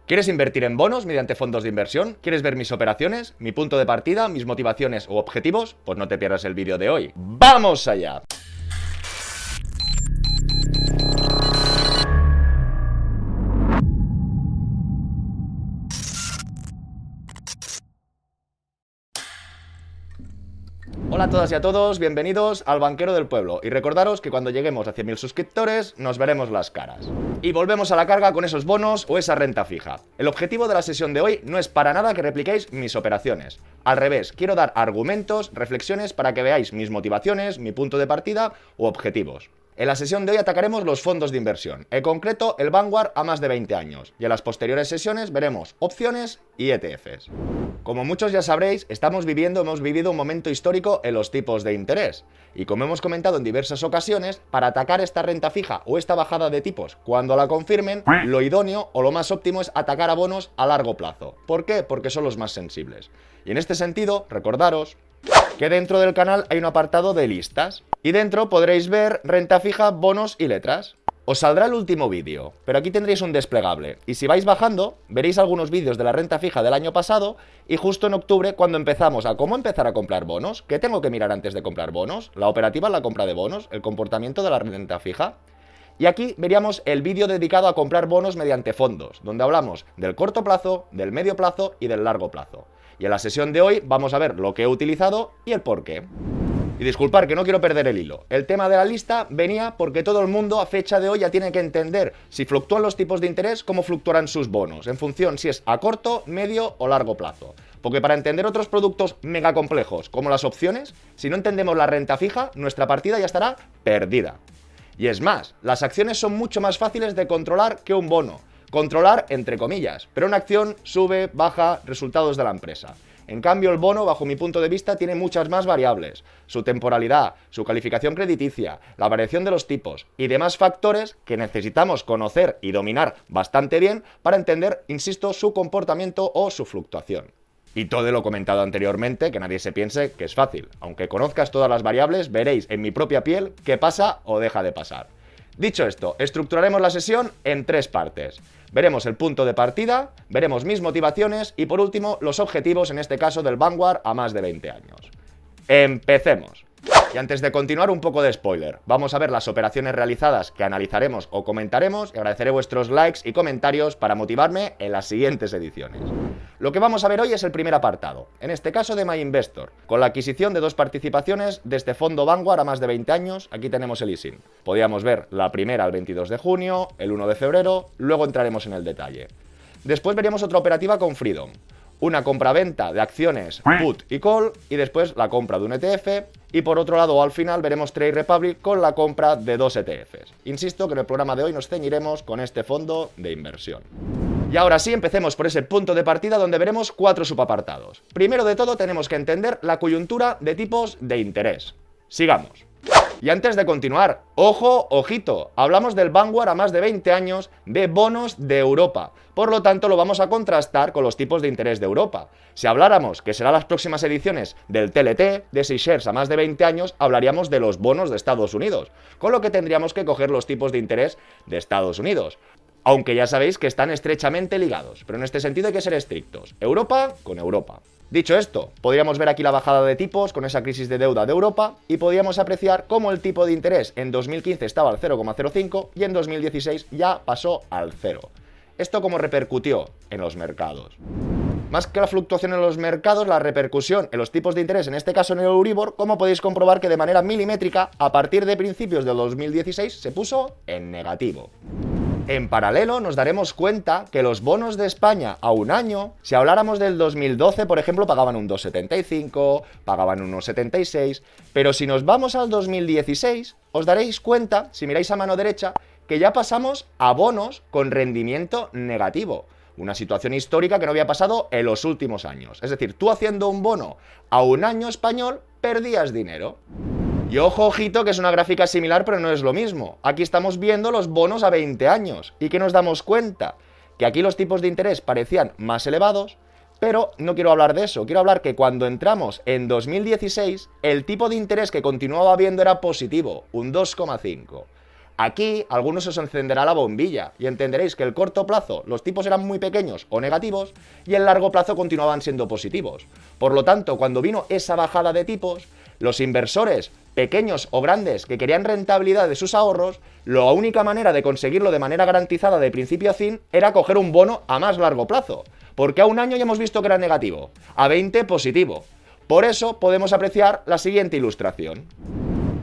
¿Quieres invertir en bonos mediante fondos de inversión? ¿Quieres ver mis operaciones, mi punto de partida, mis motivaciones u objetivos? Pues no te pierdas el vídeo de hoy. ¡Vamos allá! Hola a todas y a todos, bienvenidos al Banquero del Pueblo y recordaros que cuando lleguemos a 100.000 suscriptores nos veremos las caras. Y volvemos a la carga con esos bonos o esa renta fija. El objetivo de la sesión de hoy no es para nada que repliquéis mis operaciones. Al revés, quiero dar argumentos, reflexiones para que veáis mis motivaciones, mi punto de partida u objetivos. En la sesión de hoy atacaremos los fondos de inversión, en concreto el Vanguard a más de 20 años, y en las posteriores sesiones veremos opciones y ETFs. Como muchos ya sabréis, hemos vivido un momento histórico en los tipos de interés, y como hemos comentado en diversas ocasiones, para atacar esta renta fija o esta bajada de tipos cuando la confirmen, lo idóneo o lo más óptimo es atacar a bonos a largo plazo. ¿Por qué? Porque son los más sensibles. Y en este sentido, recordaros que dentro del canal hay un apartado de listas y dentro podréis ver renta fija, bonos y letras. Os saldrá el último vídeo, pero aquí tendréis un desplegable y si vais bajando veréis algunos vídeos de la renta fija del año pasado y justo en octubre cuando empezamos a cómo empezar a comprar bonos, qué tengo que mirar antes de comprar bonos, la operativa en la compra de bonos, el comportamiento de la renta fija. Y aquí veríamos el vídeo dedicado a comprar bonos mediante fondos, donde hablamos del corto plazo, del medio plazo y del largo plazo. Y en la sesión de hoy vamos a ver lo que he utilizado y el por qué. Y disculpad que no quiero perder el hilo. El tema de la lista venía porque todo el mundo a fecha de hoy ya tiene que entender si fluctúan los tipos de interés, cómo fluctuarán sus bonos, en función si es a corto, medio o largo plazo. Porque para entender otros productos mega complejos como las opciones, si no entendemos la renta fija, nuestra partida ya estará perdida. Y es más, las acciones son mucho más fáciles de controlar que un bono. Controlar entre comillas, pero una acción sube, baja, resultados de la empresa. En cambio, el bono, bajo mi punto de vista, tiene muchas más variables. Su temporalidad, su calificación crediticia, la variación de los tipos y demás factores que necesitamos conocer y dominar bastante bien para entender, insisto, su comportamiento o su fluctuación. Y todo lo comentado anteriormente, que nadie se piense que es fácil. Aunque conozcas todas las variables, veréis en mi propia piel qué pasa o deja de pasar. Dicho esto, estructuraremos la sesión en tres partes. Veremos el punto de partida, veremos mis motivaciones y por último los objetivos, en este caso del Vanguard a más de 20 años. ¡Empecemos! Y antes de continuar, un poco de spoiler. Vamos a ver las operaciones realizadas que analizaremos o comentaremos y agradeceré vuestros likes y comentarios para motivarme en las siguientes ediciones. Lo que vamos a ver hoy es el primer apartado, en este caso de MyInvestor, con la adquisición de dos participaciones de este fondo Vanguard a más de 20 años. Aquí tenemos el ISIN. Podíamos ver la primera el 22 de junio, el 1 de febrero, luego entraremos en el detalle. Después veríamos otra operativa con Freedom. Una compra-venta de acciones put y call y después la compra de un ETF y por otro lado al final veremos Trade Republic con la compra de dos ETFs. Insisto que en el programa de hoy nos ceñiremos con este fondo de inversión. Y ahora sí, empecemos por ese punto de partida donde veremos cuatro subapartados. Primero de todo tenemos que entender la coyuntura de tipos de interés. Sigamos. Y antes de continuar, ojo, ojito, hablamos del Vanguard a más de 20 años de bonos de Europa. Por lo tanto, lo vamos a contrastar con los tipos de interés de Europa. Si habláramos, que serán las próximas ediciones del TLT, de 6 shares a más de 20 años, hablaríamos de los bonos de Estados Unidos, con lo que tendríamos que coger los tipos de interés de Estados Unidos. Aunque ya sabéis que están estrechamente ligados, pero en este sentido hay que ser estrictos. Europa con Europa. Dicho esto, podríamos ver aquí la bajada de tipos con esa crisis de deuda de Europa y podríamos apreciar cómo el tipo de interés en 2015 estaba al 0,05 y en 2016 ya pasó al 0. ¿Esto cómo repercutió en los mercados? Más que la fluctuación en los mercados, la repercusión en los tipos de interés, en este caso en el Euribor, como podéis comprobar que de manera milimétrica, a partir de principios del 2016, se puso en negativo. En paralelo nos daremos cuenta que los bonos de España a un año, si habláramos del 2012, por ejemplo, pagaban un 2,75, pagaban un 1,76, pero si nos vamos al 2016, os daréis cuenta, si miráis a mano derecha, que ya pasamos a bonos con rendimiento negativo. Una situación histórica que no había pasado en los últimos años. Es decir, tú haciendo un bono a un año español, perdías dinero. Y ojo, ojito, que es una gráfica similar, pero no es lo mismo. Aquí estamos viendo los bonos a 20 años. ¿Y qué nos damos cuenta? Que aquí los tipos de interés parecían más elevados, pero no quiero hablar de eso. Quiero hablar que cuando entramos en 2016, el tipo de interés que continuaba habiendo era positivo, un 2,5. Aquí, a algunos os encenderá la bombilla y entenderéis que el corto plazo los tipos eran muy pequeños o negativos y el largo plazo continuaban siendo positivos. Por lo tanto, cuando vino esa bajada de tipos, los inversores, pequeños o grandes, que querían rentabilidad de sus ahorros, la única manera de conseguirlo de manera garantizada de principio a fin era coger un bono a más largo plazo. Porque a un año ya hemos visto que era negativo, a 20 positivo. Por eso podemos apreciar la siguiente ilustración.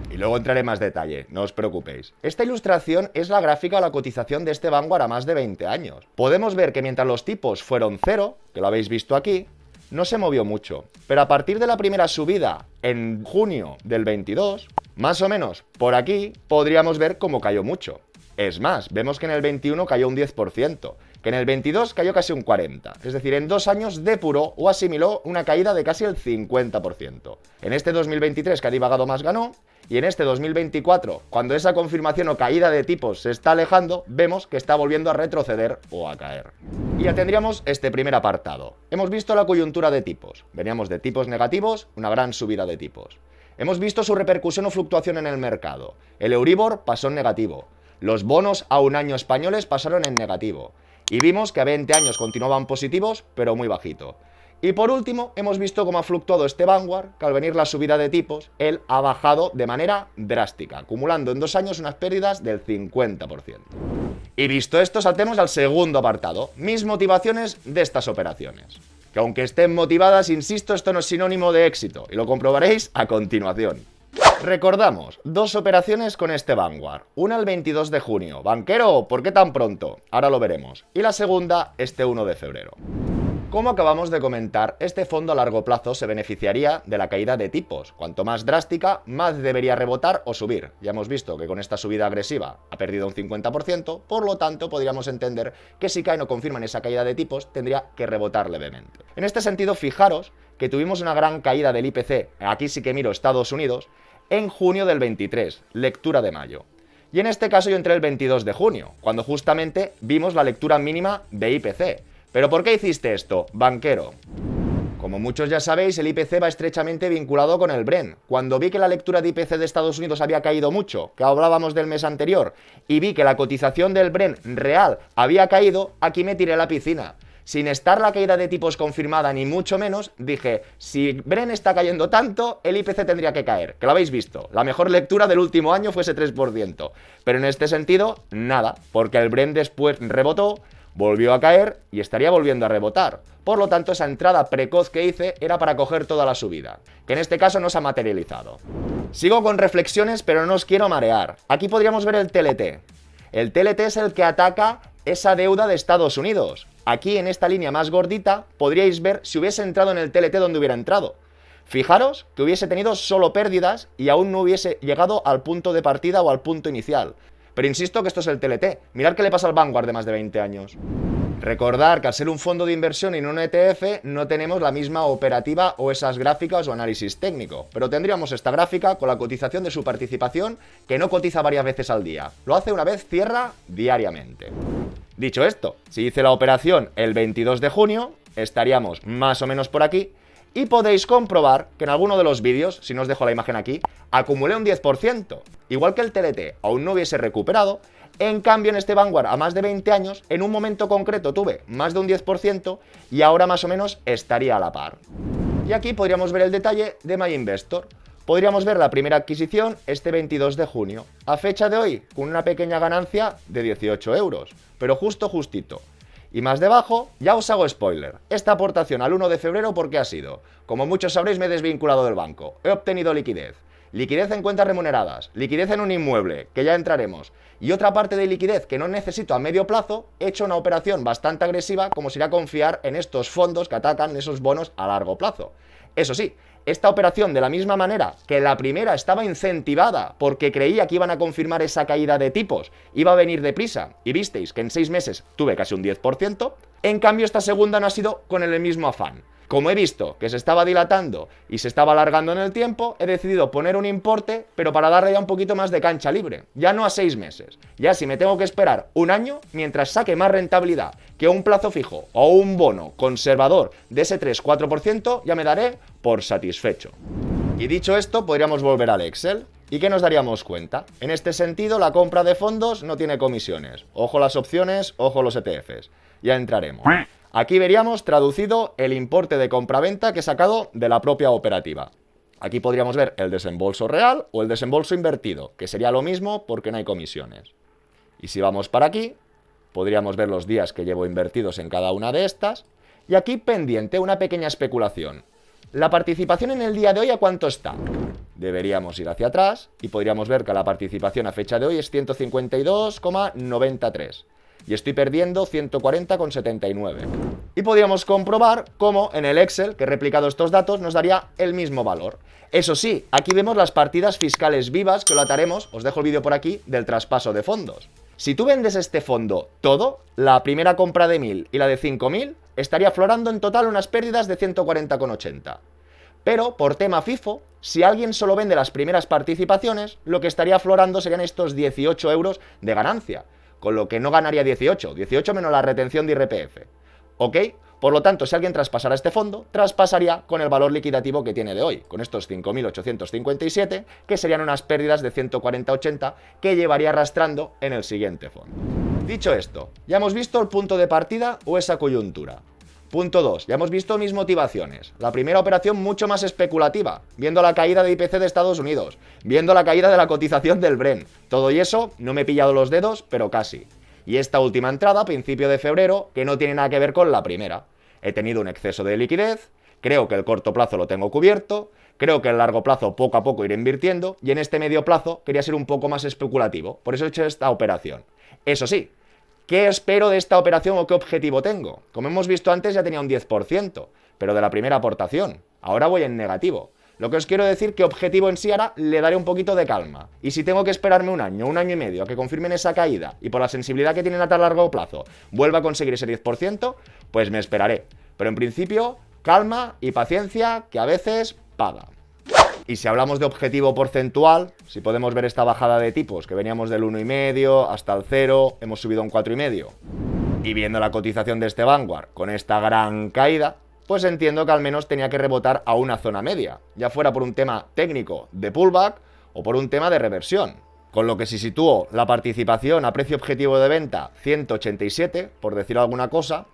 Y luego entraré en más detalle, no os preocupéis. Esta ilustración es la gráfica o la cotización de este Vanguard a más de 20 años. Podemos ver que mientras los tipos fueron cero, que lo habéis visto aquí, no se movió mucho. Pero a partir de la primera subida en junio del 22, más o menos por aquí, podríamos ver cómo cayó mucho. Es más, vemos que en el 21 cayó un 10%, que en el 22 cayó casi un 40%. Es decir, en 2 años depuró o asimiló una caída de casi el 50%. En este 2023, que ha divagado más, ganó. Y en este 2024, cuando esa confirmación o caída de tipos se está alejando, vemos que está volviendo a retroceder o a caer. Y ya tendríamos este primer apartado. Hemos visto la coyuntura de tipos. Veníamos de tipos negativos, una gran subida de tipos. Hemos visto su repercusión o fluctuación en el mercado. El Euribor pasó en negativo. Los bonos a un año españoles pasaron en negativo. Y vimos que a 20 años continuaban positivos, pero muy bajito. Y por último, hemos visto cómo ha fluctuado este Vanguard, que al venir la subida de tipos, él ha bajado de manera drástica, acumulando en 2 años unas pérdidas del 50%. Y visto esto, saltemos al segundo apartado, mis motivaciones de estas operaciones. Que aunque estén motivadas, insisto, esto no es sinónimo de éxito, y lo comprobaréis a continuación. Recordamos, 2 operaciones con este Vanguard, una el 22 de junio. Banquero, ¿por qué tan pronto? Ahora lo veremos. Y la segunda, este 1 de febrero. Como acabamos de comentar, este fondo a largo plazo se beneficiaría de la caída de tipos. Cuanto más drástica, más debería rebotar o subir. Ya hemos visto que con esta subida agresiva ha perdido un 50%, por lo tanto podríamos entender que si caen o confirman esa caída de tipos, tendría que rebotar levemente. En este sentido, fijaros que tuvimos una gran caída del IPC, aquí sí que miro Estados Unidos, en junio del 23, lectura de mayo. Y en este caso yo entré el 22 de junio, cuando justamente vimos la lectura mínima de IPC. ¿Pero por qué hiciste esto, banquero? Como muchos ya sabéis, el IPC va estrechamente vinculado con el Brent. Cuando vi que la lectura de IPC de Estados Unidos había caído mucho, que hablábamos del mes anterior, y vi que la cotización del Brent real había caído, aquí me tiré a la piscina. Sin estar la caída de tipos confirmada ni mucho menos, dije, si Brent está cayendo tanto, el IPC tendría que caer, que lo habéis visto. La mejor lectura del último año fue ese 3%. Pero en este sentido, nada, porque el Brent después rebotó, volvió a caer y estaría volviendo a rebotar. Por lo tanto, esa entrada precoz que hice era para coger toda la subida, que en este caso no se ha materializado. Sigo con reflexiones, pero no os quiero marear. Aquí podríamos ver el TLT. El TLT es el que ataca esa deuda de Estados Unidos. Aquí, en esta línea más gordita, podríais ver si hubiese entrado en el TLT donde hubiera entrado. Fijaros que hubiese tenido solo pérdidas y aún no hubiese llegado al punto de partida o al punto inicial. Pero insisto que esto es el TLT. Mirad qué le pasa al Vanguard de más de 20 años. Recordar que al ser un fondo de inversión y no un ETF, no tenemos la misma operativa o esas gráficas o análisis técnico. Pero tendríamos esta gráfica con la cotización de su participación, que no cotiza varias veces al día. Lo hace una vez, cierra diariamente. Dicho esto, si hice la operación el 22 de junio, estaríamos más o menos por aquí. Y podéis comprobar que en alguno de los vídeos, si no os dejo la imagen aquí, acumulé un 10%. Igual que el TLT aún no hubiese recuperado, en cambio en este Vanguard a más de 20 años, en un momento concreto tuve más de un 10% y ahora más o menos estaría a la par. Y aquí podríamos ver el detalle de MyInvestor. Podríamos ver la primera adquisición este 22 de junio, a fecha de hoy, con una pequeña ganancia de 18 euros, pero justito. Y más debajo, ya os hago spoiler, esta aportación al 1 de febrero, ¿por qué ha sido? Como muchos sabréis, me he desvinculado del banco, he obtenido liquidez en cuentas remuneradas, liquidez en un inmueble, que ya entraremos, y otra parte de liquidez que no necesito a medio plazo, he hecho una operación bastante agresiva, como sería confiar en estos fondos que atacan esos bonos a largo plazo. Eso sí, esta operación, de la misma manera que la primera estaba incentivada porque creía que iban a confirmar esa caída de tipos, iba a venir deprisa, y visteis que en 6 meses tuve casi un 10%, en cambio esta segunda no ha sido con el mismo afán. Como he visto que se estaba dilatando y se estaba alargando en el tiempo, he decidido poner un importe, pero para darle ya un poquito más de cancha libre. Ya no a 6 meses. Ya si me tengo que esperar un año, mientras saque más rentabilidad que un plazo fijo o un bono conservador de ese 3-4%, ya me daré por satisfecho. Y dicho esto, podríamos volver al Excel. ¿Y qué nos daríamos cuenta? En este sentido, la compra de fondos no tiene comisiones. Ojo las opciones, ojo los ETFs. Ya entraremos. Aquí veríamos traducido el importe de compraventa que he sacado de la propia operativa. Aquí podríamos ver el desembolso real o el desembolso invertido, que sería lo mismo porque no hay comisiones. Y si vamos para aquí, podríamos ver los días que llevo invertidos en cada una de estas. Y aquí pendiente una pequeña especulación. La participación en el día de hoy, ¿a cuánto está? Deberíamos ir hacia atrás y podríamos ver que la participación a fecha de hoy es 152,93. Y estoy perdiendo 140,79. Y podríamos comprobar cómo en el Excel, que he replicado estos datos, nos daría el mismo valor. Eso sí, aquí vemos las partidas fiscales vivas, que lo ataremos, os dejo el vídeo por aquí, del traspaso de fondos. Si tú vendes este fondo todo, la primera compra de 1000 y la de 5000, estaría aflorando en total unas pérdidas de 140,80. Pero, por tema FIFO, si alguien solo vende las primeras participaciones, lo que estaría aflorando serían estos 18 euros de ganancia. Con lo que no ganaría 18 menos la retención de IRPF. ¿Ok? Por lo tanto, si alguien traspasara este fondo, traspasaría con el valor liquidativo que tiene de hoy, con estos 5.857, que serían unas pérdidas de 140,80 que llevaría arrastrando en el siguiente fondo. Dicho esto, ya hemos visto el punto de partida o esa coyuntura. Punto 2. Ya hemos visto mis motivaciones. La primera operación mucho más especulativa, viendo la caída de IPC de Estados Unidos, viendo la caída de la cotización del Bren. Todo y eso, no me he pillado los dedos, pero casi. Y esta última entrada, a principio de febrero, que no tiene nada que ver con la primera. He tenido un exceso de liquidez, creo que el corto plazo lo tengo cubierto, creo que el largo plazo poco a poco iré invirtiendo, y en este medio plazo quería ser un poco más especulativo. Por eso he hecho esta operación. Eso sí, ¿qué espero de esta operación o qué objetivo tengo? Como hemos visto antes ya tenía un 10%, pero de la primera aportación. Ahora voy en negativo. Lo que os quiero decir que objetivo en sí ahora le daré un poquito de calma. Y si tengo que esperarme un año y medio a que confirmen esa caída y por la sensibilidad que tienen a tan largo plazo vuelva a conseguir ese 10%, pues me esperaré. Pero en principio, calma y paciencia que a veces paga. Y si hablamos de objetivo porcentual, si podemos ver esta bajada de tipos, que veníamos del 1,5 hasta el 0, hemos subido a un 4,5. Y viendo la cotización de este Vanguard con esta gran caída, pues entiendo que al menos tenía que rebotar a una zona media, ya fuera por un tema técnico de pullback o por un tema de reversión. Con lo que si sitúo la participación a precio objetivo de venta 187, por decir alguna cosa,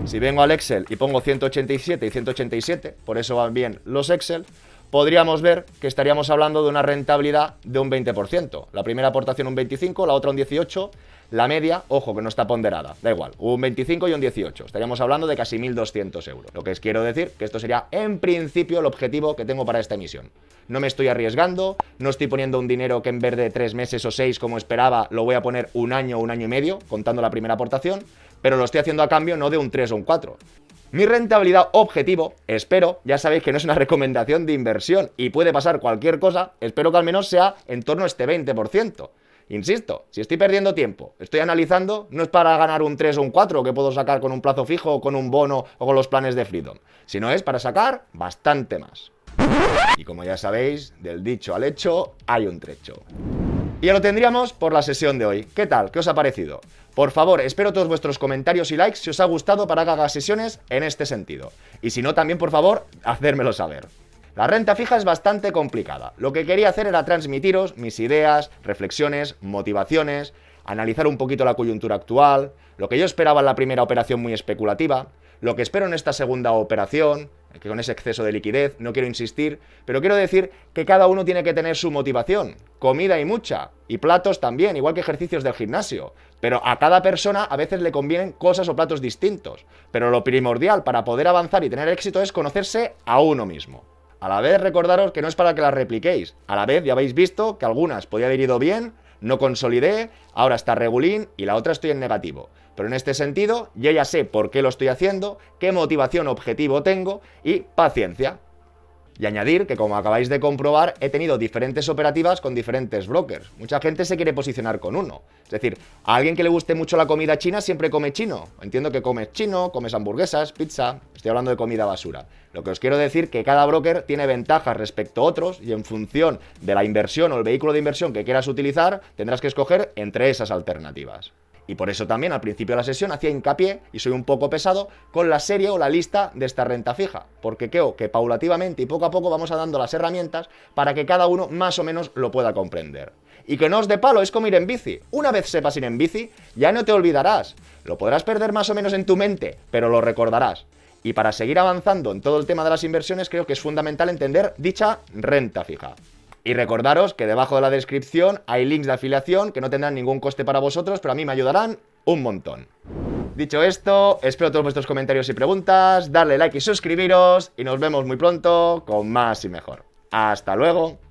si vengo al Excel y pongo 187 y 187, por eso van bien los Excel, podríamos ver que estaríamos hablando de una rentabilidad de un 20%. La primera aportación un 25, la otra un 18, la media, ojo que no está ponderada, da igual, un 25 y un 18. Estaríamos hablando de casi 1.200 euros. Lo que os quiero decir que esto sería en principio el objetivo que tengo para esta emisión. No me estoy arriesgando, no estoy poniendo un dinero que en vez de 3 meses o 6 como esperaba, lo voy a poner un año y medio, contando la primera aportación, pero lo estoy haciendo a cambio no de un 3 o un 4. Mi rentabilidad objetivo, espero, ya sabéis que no es una recomendación de inversión y puede pasar cualquier cosa, espero que al menos sea en torno a este 20%. Insisto, si estoy perdiendo tiempo, estoy analizando, no es para ganar un 3 o un 4 que puedo sacar con un plazo fijo o con un bono o con los planes de Freedom, sino es para sacar bastante más. Y como ya sabéis, del dicho al hecho hay un trecho. Y ya lo tendríamos por la sesión de hoy. ¿Qué tal? ¿Qué os ha parecido? Por favor, espero todos vuestros comentarios y likes si os ha gustado para que haga sesiones en este sentido. Y si no, también por favor, hacérmelo saber. La renta fija es bastante complicada. Lo que quería hacer era transmitiros mis ideas, reflexiones, motivaciones, analizar un poquito la coyuntura actual, lo que yo esperaba en la primera operación muy especulativa, lo que espero en esta segunda operación, que con ese exceso de liquidez, no quiero insistir, pero quiero decir que cada uno tiene que tener su motivación, comida y mucha, y platos también, igual que ejercicios del gimnasio, pero a cada persona a veces le convienen cosas o platos distintos, pero lo primordial para poder avanzar y tener éxito es conocerse a uno mismo. A la vez recordaros que no es para que las repliquéis, a la vez ya habéis visto que algunas podía haber ido bien, no consolidé, ahora está regulín y la otra estoy en negativo. Pero en este sentido, yo ya sé por qué lo estoy haciendo, qué motivación objetivo tengo y paciencia. Y añadir que, como acabáis de comprobar, he tenido diferentes operativas con diferentes brokers. Mucha gente se quiere posicionar con uno. Es decir, a alguien que le guste mucho la comida china siempre come chino. Entiendo que comes chino, comes hamburguesas, pizza. Estoy hablando de comida basura. Lo que os quiero decir que cada broker tiene ventajas respecto a otros y en función de la inversión o el vehículo de inversión que quieras utilizar, tendrás que escoger entre esas alternativas. Y por eso también al principio de la sesión hacía hincapié, y soy un poco pesado, con la serie o la lista de esta renta fija, porque creo que paulativamente y poco a poco vamos dando las herramientas para que cada uno más o menos lo pueda comprender. Y que no os dé palo, es como ir en bici. Una vez sepas ir en bici, ya no te olvidarás. Lo podrás perder más o menos en tu mente, pero lo recordarás. Y para seguir avanzando en todo el tema de las inversiones, creo que es fundamental entender dicha renta fija. Y recordaros que debajo de la descripción hay links de afiliación que no tendrán ningún coste para vosotros, pero a mí me ayudarán un montón. Dicho esto, espero todos vuestros comentarios y preguntas, darle like y suscribiros, y nos vemos muy pronto con más y mejor. ¡Hasta luego!